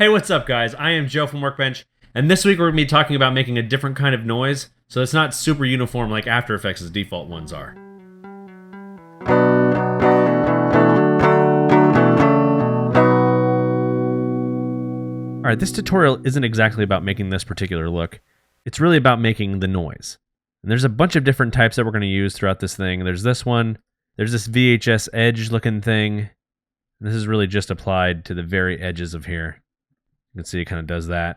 Hey, what's up, guys? I am Joe from Workbench, and this week we're going to be talking about making a different kind of noise, so it's not super uniform like After Effects' default ones are. Alright, this tutorial isn't exactly about making this particular look. It's really about making the noise. And there's a bunch of different types that we're going to use throughout this thing. There's this one, there's this VHS edge looking thing. And this is really just applied to the very edges of here. You can see it kind of does that.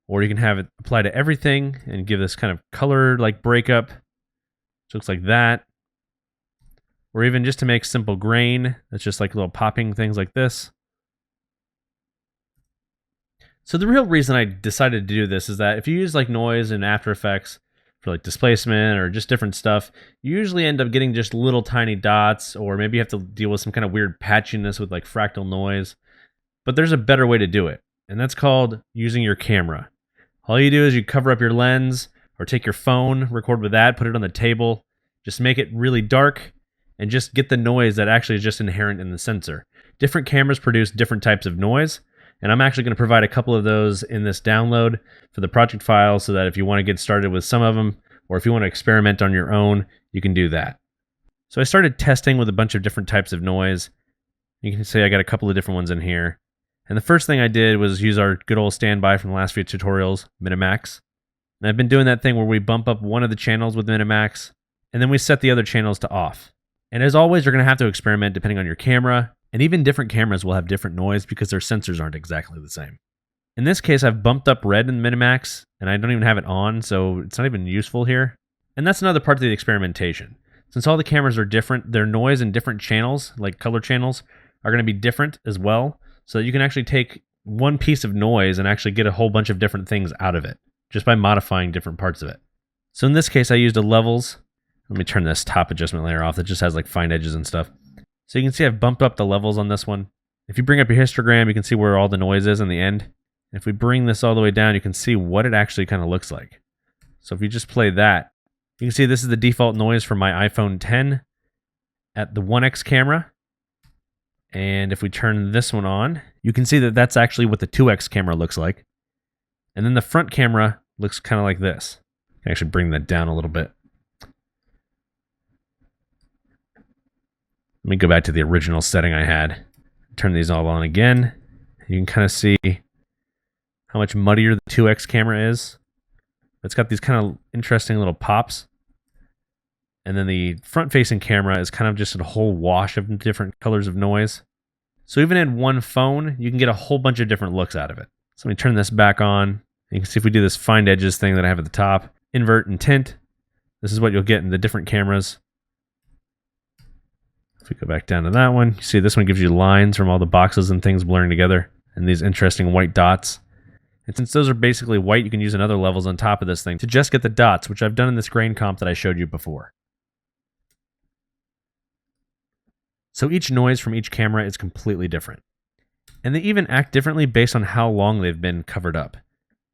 Or you can have it apply to everything and give this kind of color like breakup. Which looks like that. Or even just to make simple grain. That's just like little popping things like this. So the real reason I decided to do this is that if you use like noise in After Effects for like displacement or just different stuff, you usually end up getting just little tiny dots, or maybe you have to deal with some kind of weird patchiness with like fractal noise. But there's a better way to do it, and that's called using your camera. All you do is you cover up your lens or take your phone, record with that, put it on the table, just make it really dark, and just get the noise that actually is just inherent in the sensor. Different cameras produce different types of noise, and I'm actually going to provide a couple of those in this download for the project file so that if you want to get started with some of them, or if you want to experiment on your own, you can do that. So I started testing with a bunch of different types of noise. You can see I got a couple of different ones in here. And the first thing I did was use our good old standby from the last few tutorials, Minimax. And I've been doing that thing where we bump up one of the channels with Minimax, and then we set the other channels to off. And as always, you're going to have to experiment depending on your camera. And even different cameras will have different noise because their sensors aren't exactly the same. In this case, I've bumped up red in Minimax, and I don't even have it on, so it's not even useful here. And that's another part of the experimentation. Since all the cameras are different, their noise in different channels, like color channels, are going to be different as well, so that you can actually take one piece of noise and actually get a whole bunch of different things out of it, just by modifying different parts of it. So in this case, I used a levels. Let me turn this top adjustment layer off that just has like fine edges and stuff. So you can see I've bumped up the levels on this one. If you bring up your histogram, you can see where all the noise is in the end. And if we bring this all the way down, you can see what it actually kind of looks like. So if you just play that, you can see this is the default noise for my iPhone 10 at the 1x camera. And if we turn this one on, you can see that that's actually what the 2x camera looks like. And then the front camera looks kind of like this. I can actually bring that down a little bit. Let me go back to the original setting I had. Turn these all on again. You can kind of see how much muddier the 2x camera is. It's got these kind of interesting little pops. And then the front-facing camera is kind of just a whole wash of different colors of noise. So even in one phone, you can get a whole bunch of different looks out of it. So let me turn this back on. You can see if we do this find edges thing that I have at the top, invert and tint, this is what you'll get in the different cameras. If we go back down to that one, you see this one gives you lines from all the boxes and things blurring together, and these interesting white dots. And since those are basically white, you can use another levels on top of this thing to just get the dots, which I've done in this grain comp that I showed you before. So each noise from each camera is completely different. And they even act differently based on how long they've been covered up.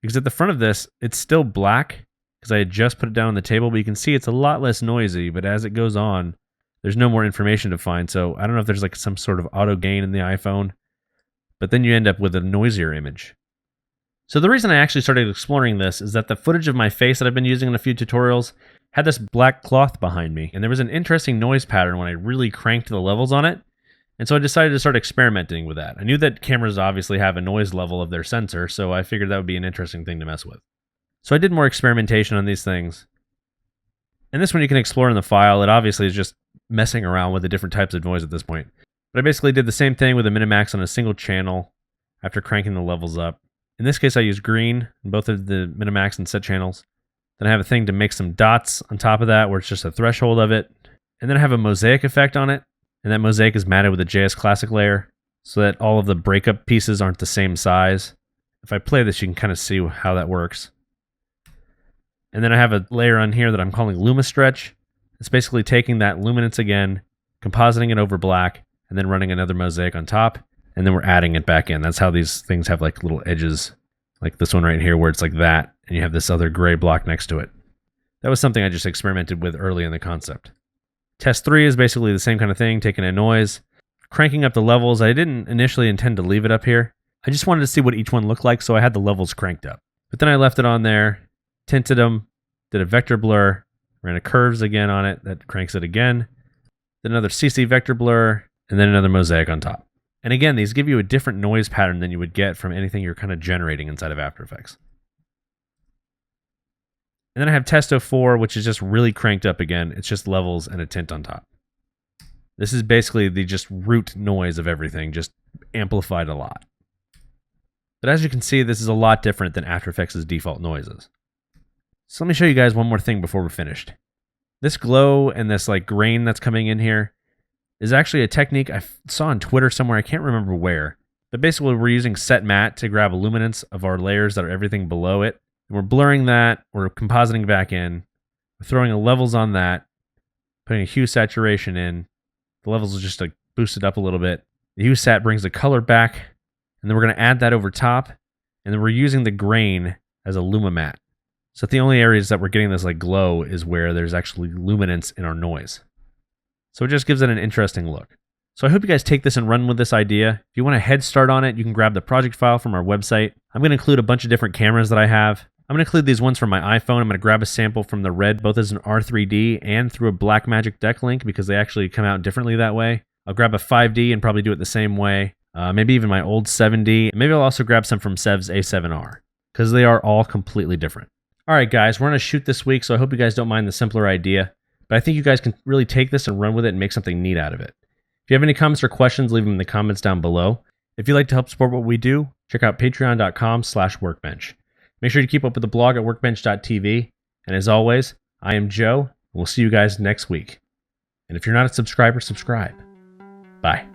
Because at the front of this, it's still black, because I had just put it down on the table, but you can see it's a lot less noisy, but as it goes on, there's no more information to find, so I don't know if there's like some sort of auto gain in the iPhone, but then you end up with a noisier image. So the reason I actually started exploring this is that the footage of my face that I've been using in a few tutorials had this black cloth behind me, and there was an interesting noise pattern when I really cranked the levels on it, and so I decided to start experimenting with that. I knew that cameras obviously have a noise level of their sensor, so I figured that would be an interesting thing to mess with. So I did more experimentation on these things. And this one you can explore in the file. It obviously is just messing around with the different types of noise at this point. But I basically did the same thing with a Minimax on a single channel after cranking the levels up. In this case, I used green in both of the Minimax and set channels. Then I have a thing to make some dots on top of that where it's just a threshold of it. And then I have a mosaic effect on it. And that mosaic is matted with a JS Classic layer so that all of the breakup pieces aren't the same size. If I play this, you can kind of see how that works. And then I have a layer on here that I'm calling Luma Stretch. It's basically taking that luminance again, compositing it over black, and then running another mosaic on top, and then we're adding it back in. That's how these things have like little edges, like this one right here where it's like that, and you have this other gray block next to it. That was something I just experimented with early in the concept. Test 3 is basically the same kind of thing, taking a noise, cranking up the levels. I didn't initially intend to leave it up here, I just wanted to see what each one looked like, so I had the levels cranked up. But then I left it on there, tinted them, did a vector blur, ran a curves again on it, that cranks it again, then another CC vector blur, and then another mosaic on top. And again, these give you a different noise pattern than you would get from anything you're kind of generating inside of After Effects. And then I have Testo 4, which is just really cranked up again. It's just levels and a tint on top. This is basically the just root noise of everything, just amplified a lot. But as you can see, this is a lot different than After Effects' default noises. So let me show you guys one more thing before we're finished. This glow and this like grain that's coming in here is actually a technique I saw on Twitter somewhere. I can't remember where. But basically, we're using set matte to grab a luminance of our layers that are everything below it. And we're blurring that. We're compositing back in. We're throwing a levels on that. Putting a hue saturation in. The levels are just like boosted up a little bit. The hue sat brings the color back. And then we're going to add that over top. And then we're using the grain as a luma matte. So the only areas that we're getting this like glow is where there's actually luminance in our noise. So it just gives it an interesting look. So I hope you guys take this and run with this idea. If you want a head start on it, you can grab the project file from our website. I'm going to include a bunch of different cameras that I have. I'm going to include these ones from my iPhone. I'm going to grab a sample from the Red, both as an R3D and through a Blackmagic deck link because they actually come out differently that way. I'll grab a 5D and probably do it the same way. Maybe even my old 7D. Maybe I'll also grab some from Sev's A7R because they are all completely different. All right, guys, we're going to shoot this week, so I hope you guys don't mind the simpler idea. But I think you guys can really take this and run with it and make something neat out of it. If you have any comments or questions, leave them in the comments down below. If you'd like to help support what we do, check out patreon.com/workbench. Make sure to keep up with the blog at workbench.tv. And as always, I am Joe, and we'll see you guys next week. And if you're not a subscriber, subscribe. Bye.